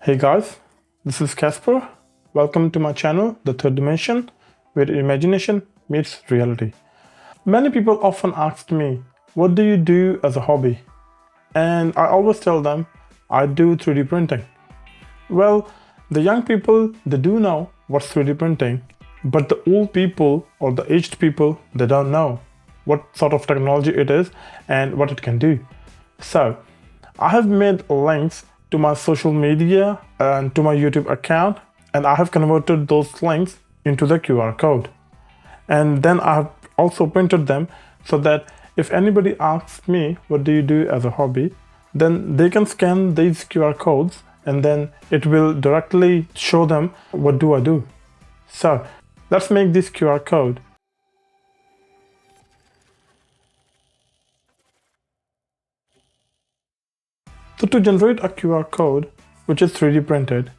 Hey guys, this is Casper. Welcome to my channel, The Third Dimension, where imagination meets reality. Many people often ask me, what do you do as a hobby? And I always tell them, I do 3D printing. Well, the young people, they do know what's 3D printing, but the old people or the aged people, they don't know what sort of technology it is and what it can do. So, I have made links to my social media and to my YouTube account, and I have converted those links into the QR code. And then I have also printed them so that if anybody asks me, what do you do as a hobby? Then they can scan these QR codes and then it will directly show them what do I do. So let's make this QR code. So to generate a QR code, which is 3D printed,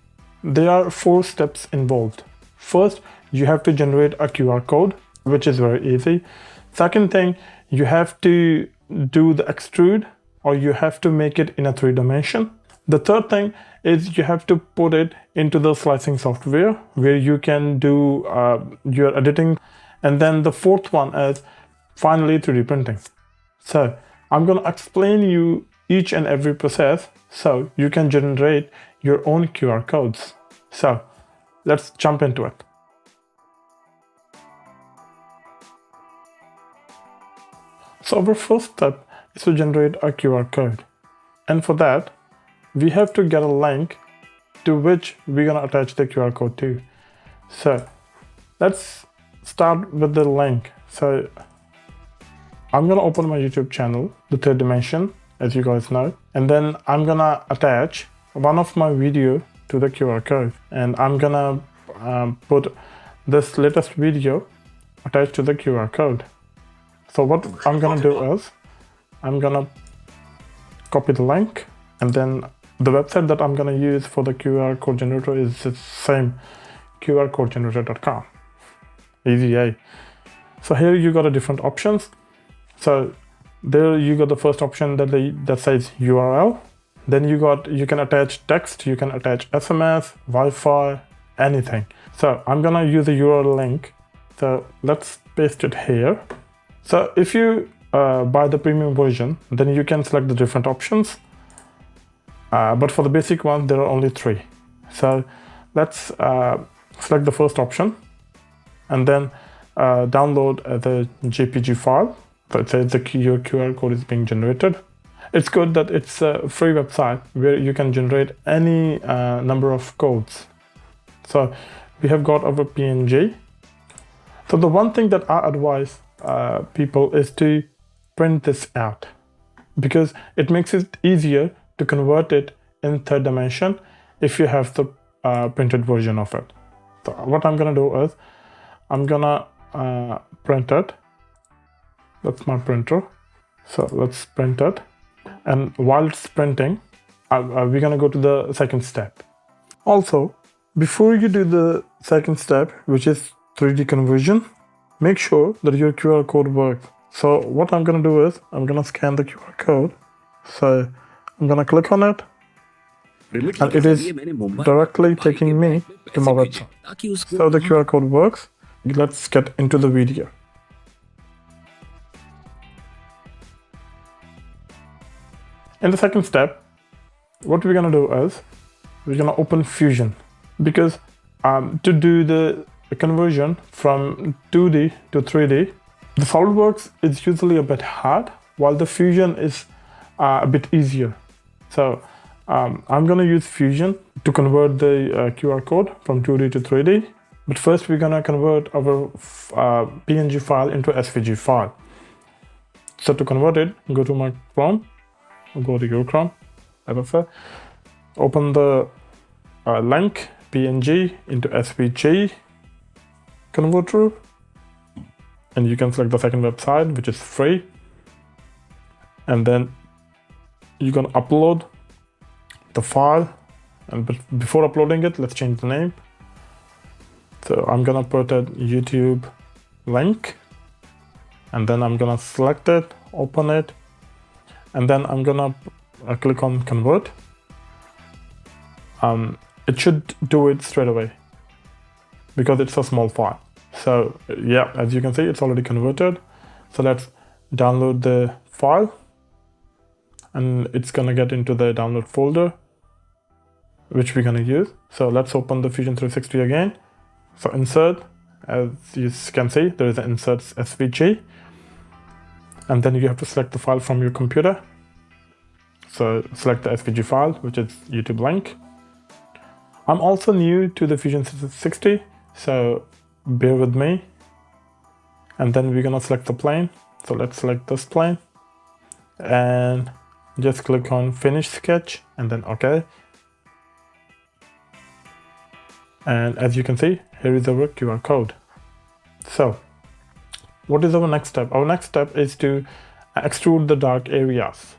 there are 4 steps involved. First, you have to generate a QR code, which is very easy. Second thing, you have to do the extrude, or you have to make it in a 3 dimension. The third thing is you have to put it into the slicing software where you can do your editing. And then the fourth one is finally 3D printing. So I'm going to explain you each and every process so you can generate your own QR codes. So let's jump into it. So our first step is to generate a QR code. And for that, we have to get a link to which we're going to attach the QR code to. So let's start with the link. So I'm going to open my YouTube channel, The Third Dimension, as you guys know. And then I'm going to attach one of my video to the QR code. And I'm going to put this latest video attached to the QR code. So what I'm going to do is, I'm going to copy the link, and then the website that I'm going to use for the QR code generator is the same, qrcodegenerator.com. Easy, eh? So here you got a different options. So there you got the first option that says URL. Then you can attach text, you can attach SMS, Wi-Fi, anything. So I'm going to use a URL link. So let's paste it here. So if you buy the premium version, then you can select the different options. But for the basic one, there are only 3. So let's select the first option and then download the JPG file. So it says your QR code is being generated. It's good that it's a free website where you can generate any number of codes. So we have got our PNG. So the one thing that I advise people is to print this out, because it makes it easier to convert it in 3rd dimension if you have the printed version of it. So what I'm gonna do is I'm gonna print it. That's my printer. So let's print it. And while it's printing, we're gonna go to the second step. Also, before you do the second step, which is 3D conversion, make sure that your QR code works. So what I'm gonna do is I'm gonna scan the QR code. So I'm gonna click on it, and it is directly taking me to my website. So the QR code works. Let's get into the video. In the second step, what we're gonna do is we're gonna open Fusion, because to do the conversion from 2D to 3D, the SolidWorks is usually a bit hard, while the Fusion is a bit easier. So I'm gonna use Fusion to convert the QR code from 2D to 3D. But first we're gonna convert our PNG file into SVG file. So to convert it, go to my Chrome, go to your Chrome, open the link PNG into SVG converter, and you can select the second website, which is free, and then you're gonna upload the file. And before uploading it, let's change the name. So I'm gonna put a YouTube link, and then I'm gonna select it, open it, and then I'm gonna click on convert. it should do it straight away because it's a small file. So yeah, as you can see, it's already converted. So let's download the file, and it's gonna get into the download folder, which we're gonna use. So let's open the Fusion 360 again. So insert, as you can see, there is an insert SVG, and then you have to select the file from your computer. So select the SVG file, which is YouTube link. I'm also new to the Fusion 360, so bear with me. And then we're gonna select the plane. So let's select this plane and just click on Finish Sketch and then OK. And as you can see, here is our QR code. So what is our next step? Our next step is to extrude the dark areas,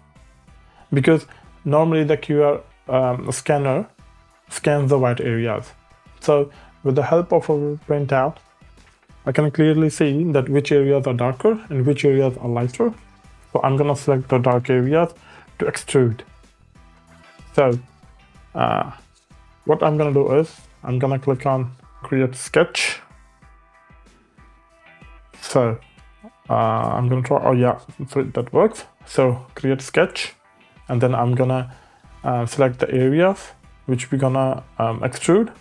because normally the QR scanner scans the white areas. So with the help of our printout, I can clearly see that which areas are darker and which areas are lighter. So I'm gonna select the dark areas to extrude. So what I'm gonna do is I'm gonna click on Create Sketch. So I'm gonna try, oh yeah, so that works. So Create Sketch, and then I'm gonna select the areas which we're gonna extrude.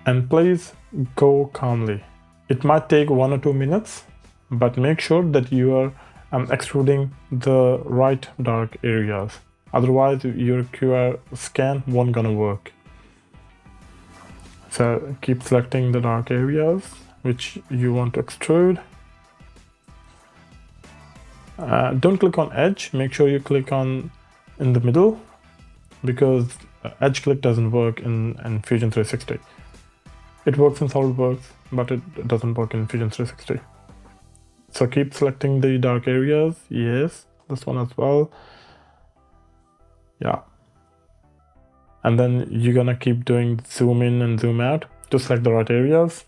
And please go calmly. It might take 1 or 2 minutes, but make sure that you are extruding the right dark areas. Otherwise, your QR scan won't gonna work. So keep selecting the dark areas which you want to extrude. Don't click on edge. Make sure you click on in the middle, because edge click doesn't work in Fusion 360. It works in SolidWorks, but it doesn't work in Fusion 360. So keep selecting the dark areas. Yes, this one as well. Yeah. And then you're gonna keep doing zoom in and zoom out to select the right areas.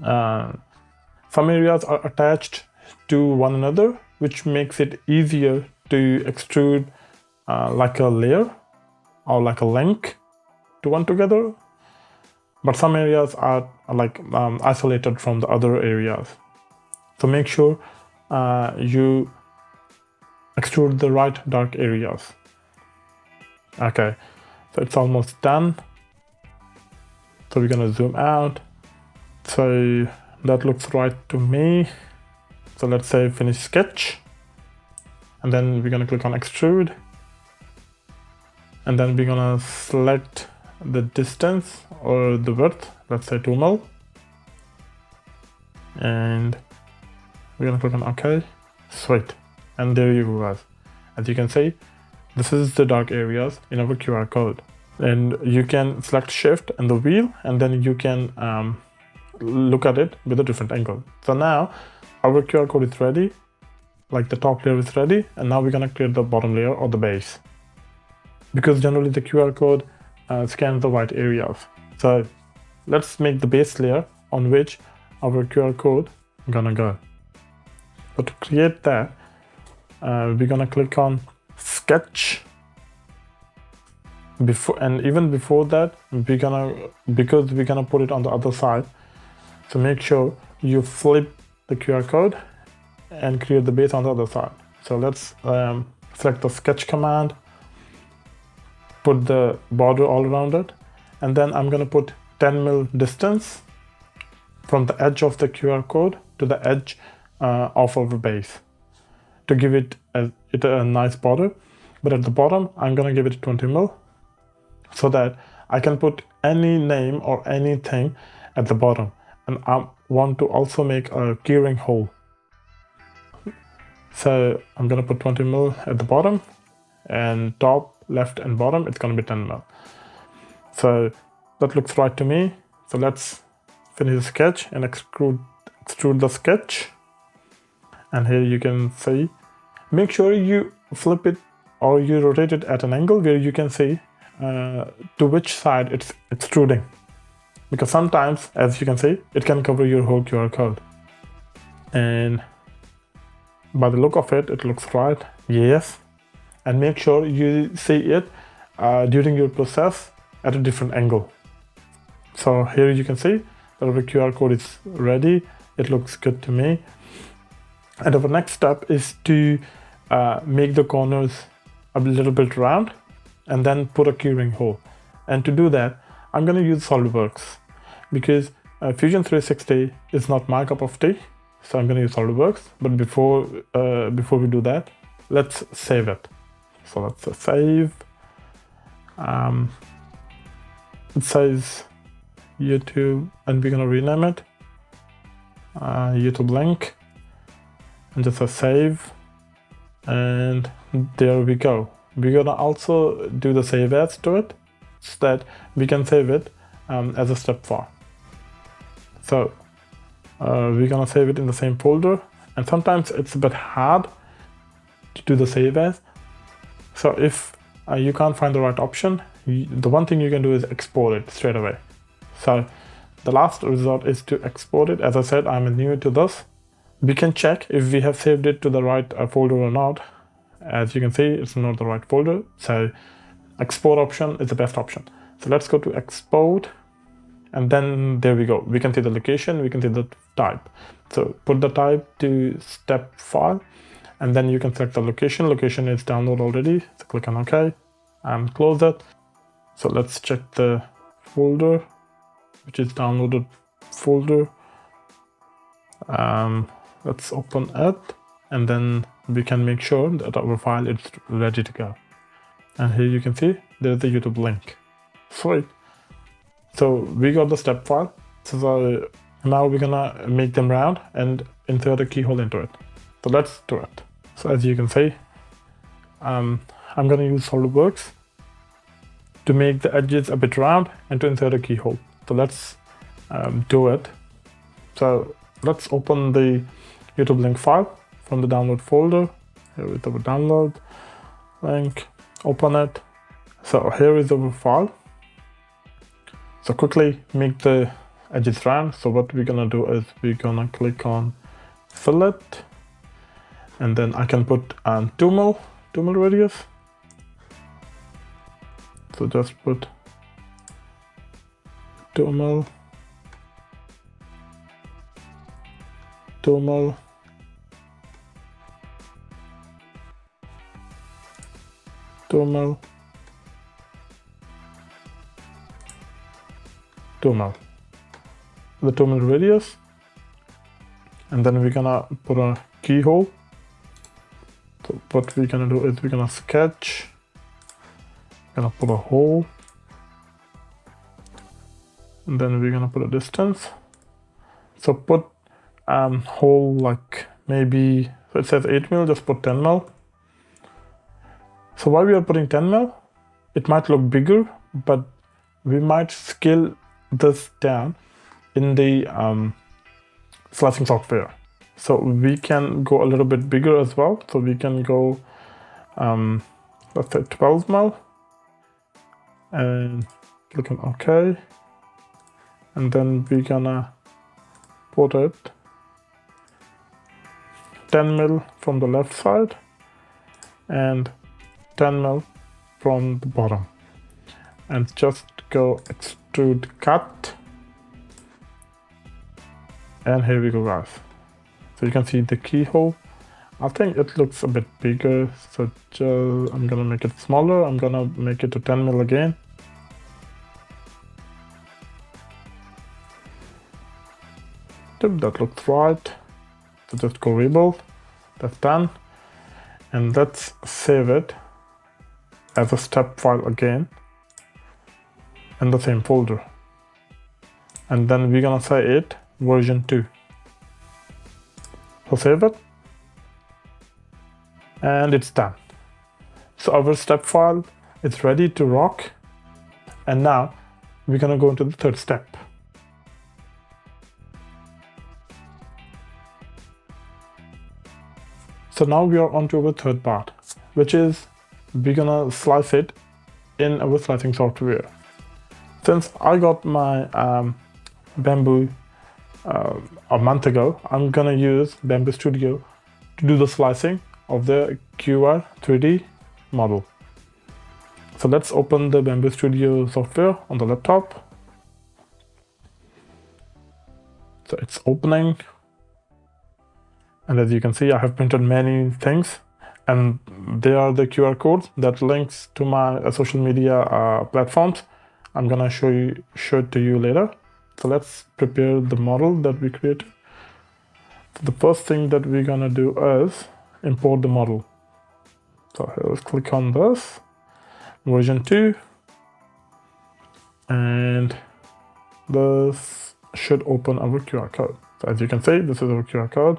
Some areas are attached to one another, which makes it easier to extrude like a layer or like a link to one together. But some areas are like isolated from the other areas. So make sure you extrude the right dark areas. Okay, so it's almost done. So we're gonna zoom out. So that looks right to me. So let's say Finish Sketch. And then we're gonna click on Extrude. And then we're gonna select the distance or the width, let's say 2 mil. And we're gonna click on OK. Sweet. And there you go, guys. As you can see, this is the dark areas in our QR code. And you can select Shift and the wheel, and then you can look at it with a different angle. So now our QR code is ready, like the top layer is ready, and now we're gonna create the bottom layer or the base. Because generally the QR code scans the white areas. So let's make the base layer on which our QR code is gonna go. So to create that, we're gonna click on Sketch. Even before that, because we're gonna put it on the other side, so make sure you flip the QR code and create the base on the other side. So let's select the Sketch command, put the border all around it, and then I'm gonna put 10 mil distance from the edge of the QR code to the edge of our base to give it a nice border. But at the bottom, I'm gonna give it 20 mil so that I can put any name or anything at the bottom. And I want to also make a keyring hole. So I'm gonna put 20 mil at the bottom, and top, left and bottom, it's gonna be 10 mil. So that looks right to me. So let's finish the sketch and extrude the sketch. And here you can see, make sure you flip it or you rotate it at an angle where you can see to which side it's extruding. Because sometimes, as you can see, it can cover your whole QR code. And by the look of it, it looks right. Yes. and make sure you see it during your process at a different angle. So here you can see that our QR code is ready. It looks good to me. And our next step is to make the corners a little bit round and then put a keyring hole. And to do that, I'm going to use SolidWorks because Fusion 360 is not my cup of tea. So I'm going to use SolidWorks. But before we do that, let's save it. So let's save. It says YouTube, and we're going to rename it YouTube link, and just a save. And there we go. We're going to also do the save as to it so that we can save it as a step file. So we're going to save it in the same folder, and sometimes it's a bit hard to do the save as. So if you can't find the right option, the one thing you can do is export it straight away. So the last resort is to export it. As I said, I'm new to this. We can check if we have saved it to the right folder or not. As you can see, it's not the right folder. So export option is the best option. So let's go to export, and then there we go. We can see the location, we can see the type. So put the type to step file, and then you can select the location. Location is download already. So click on OK and close it. So let's check the folder, which is downloaded folder. Let's open it, and then we can make sure that our file is ready to go. And here you can see there's the YouTube link. Sweet. So we got the step file. So now we're gonna make them round and insert a keyhole into it. So let's do it. So as you can see, I'm gonna use SolidWorks to make the edges a bit round and to insert a keyhole. So let's do it. So let's open the YouTube link file from the download folder. Here is our download link. Open it. So here is our file. So quickly make the edges round. So what we're gonna do is we're gonna click on fillet, and then I can put 2 mil radius. So just put 2 mil, 2 mil, 2 mil, 2 mil. The 2 mil radius, and then we're gonna put a keyhole. So what we're gonna do is we're gonna sketch, gonna put a hole, and then we're gonna put a distance. So put hole like maybe, so it says 8 mil, just put 10 mil. So while we are putting 10 mil, it might look bigger, but we might scale this down in the slicing software. So we can go a little bit bigger as well. So we can go, let's say 12 mil, and click on OK. And then we're gonna put it 10 mil from the left side and 10 mil from the bottom, and just go extrude cut. And here we go, guys. So you can see the keyhole. I think it looks a bit bigger, so I'm gonna make it smaller. I'm gonna make it to 10 mil again. That looks right. So just go rebuild. That's done. And let's save it as a step file again in the same folder. And then we're gonna say it version 2. So save it. And it's done. So our step file is ready to rock. And now we're gonna go into the third step. So now we are on to our third part, which is we're gonna slice it in our slicing software. Since I got my Bamboo a month ago, I'm gonna use Bamboo Studio to do the slicing of the QR 3D model. So let's open the Bamboo Studio software on the laptop. So it's opening. And as you can see, I have printed many things, and they are the QR codes that links to my social media platforms. I'm gonna show it to you later. So let's prepare the model that we created. So the first thing that we're gonna do is import the model. So here, let's click on this, version 2, and this should open our QR code. So as you can see, this is our QR code.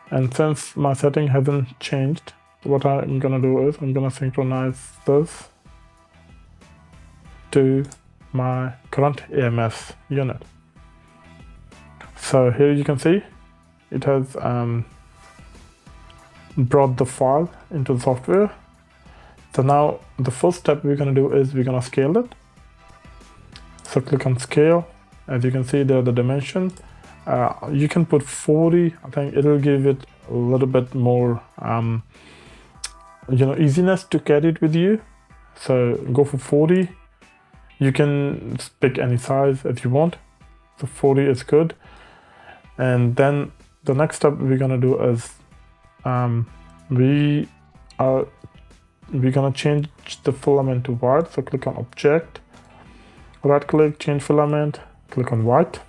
And since my setting hasn't changed, what I'm gonna do is I'm gonna synchronize this to my current AMS unit. So here you can see it has brought the file into the software. So now the first step we're gonna do is we're gonna scale it. So click on scale. As you can see, there are the dimensions. You can put 40. I think it'll give it a little bit more easiness to carry it with you. So go for 40. You can pick any size if you want. So 40 is good. And then the next step we're gonna do is we're gonna change the filament to white. So click on object, right click, change filament, click on white.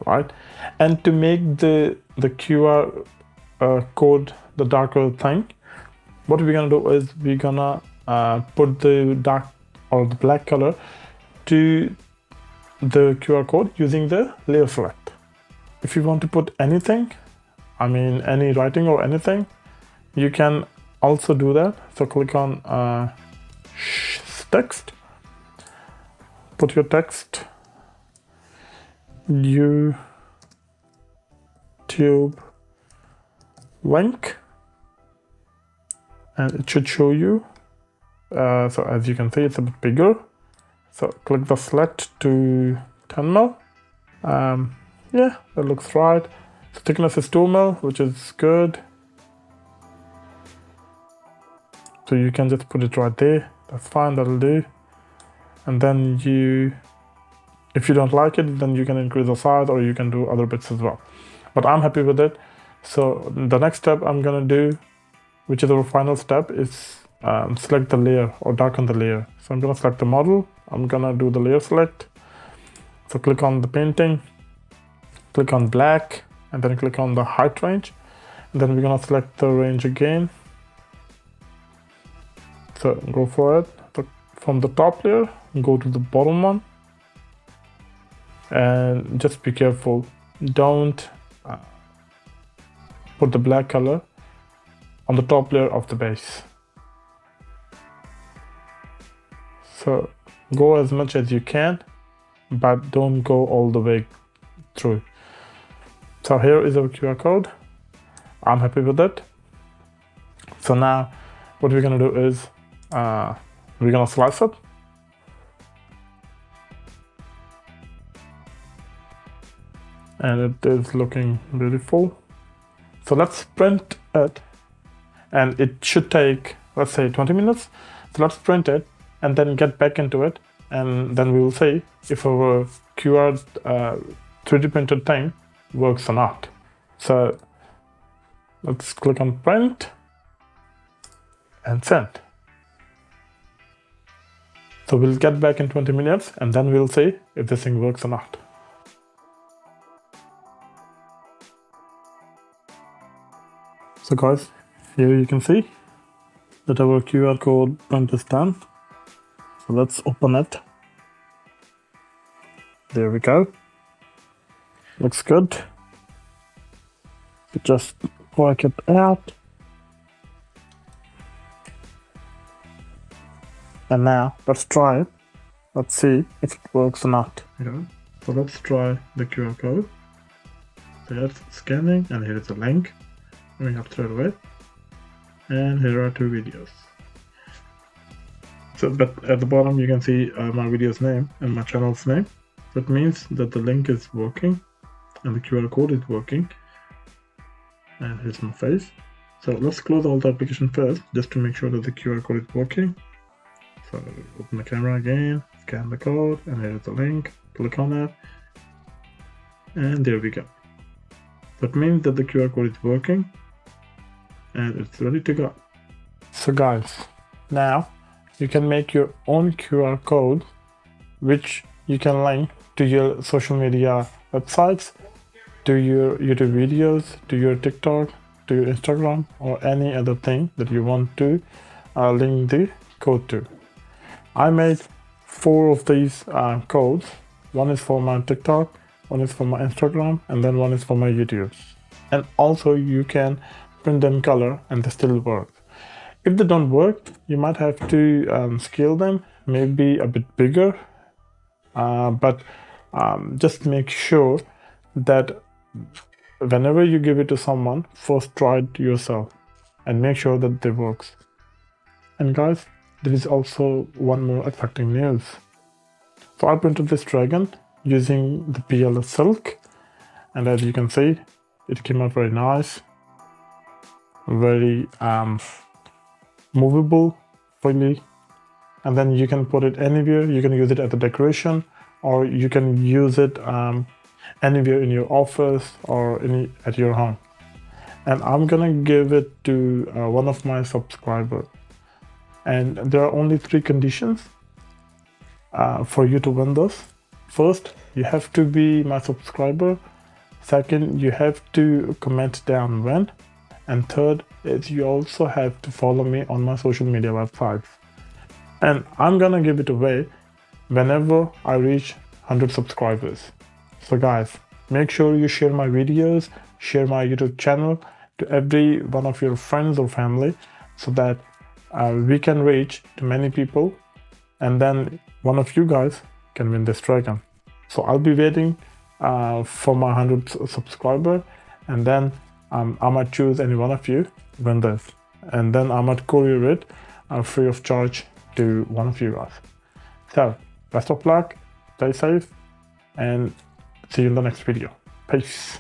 Right, and to make the QR code the darker thing, what we're gonna do is we're gonna put the dark or the black color to the QR code using the layer select. If you want to put anything, I mean any writing or anything, you can also do that. So click on text, put your text, YouTube link, and it should show you. So as you can see, it's a bit bigger. So click the select to 10 mil. Yeah, that looks right. So thickness is 2 mil, which is good. So you can just put it right there. That's fine, that'll do. And then if you don't like it, then you can increase the size or you can do other bits as well. But I'm happy with it. So the next step I'm gonna do, which is our final step, is select the layer or darken the layer. So I'm gonna select the model. I'm gonna do the layer select. So click on the painting, click on black, and then click on the height range. And then we're gonna select the range again. So go for it. So from the top layer, go to the bottom one. And just be careful, don't put the black color on the top layer of the base. So go as much as you can, but don't go all the way through. So here is our QR code. I'm happy with it. So now what we're gonna do is we're gonna slice it. And it is looking beautiful. So let's print it, and it should take, let's say, 20 minutes. So let's print it and then get back into it, and then we will see if our QR 3D printed thing works or not. So let's click on print and send. So we'll get back in 20 minutes and then we'll see if this thing works or not. So guys, here you can see that our QR code print is done. So let's open it. There we go. Looks good. Just work it out. And now let's try it. Let's see if it works or not. Yeah. So let's try the QR code. So it's scanning, and here is a link. We have straight away. And here are 2 videos. So, but at the bottom you can see my video's name and my channel's name. That means that the link is working and the QR code is working. And here's my face. So let's close all the application first, just to make sure that the QR code is working. So open the camera again, scan the code, and here's the link. Click on it, and there we go. That means that the QR code is working, and it's ready to go. So guys, now you can make your own QR code, which you can link to your social media websites, to your YouTube videos, to your TikTok, to your Instagram, or any other thing that you want to link the code to. I made 4 of these codes. One is for my TikTok, one is for my Instagram, and then one is for my YouTube. And also you can print them color and they still work. If they don't work, you might have to scale them, maybe a bit bigger, but just make sure that whenever you give it to someone, first try it yourself and make sure that they works. And guys, there is also one more exciting news. So I printed this dragon using the PLA silk, and as you can see, it came out very nice, very movable, freely, and then you can put it anywhere. You can use it as a decoration, or you can use it anywhere in your office or at your home. And I'm gonna give it to one of my subscribers. And there are only 3 conditions for you to win this. First, you have to be my subscriber. Second, you have to comment down when. And third is you also have to follow me on my social media websites. And I'm gonna give it away whenever I reach 100 subscribers. So guys, make sure you share my videos, share my YouTube channel to every one of your friends or family, so that we can reach to many people, and then one of you guys can win this dragon. So I'll be waiting for my 100 subscriber, and then I might choose any one of you to win this, and then I might courier it free of charge to one of you guys. So best of luck, stay safe, and see you in the next video. Peace.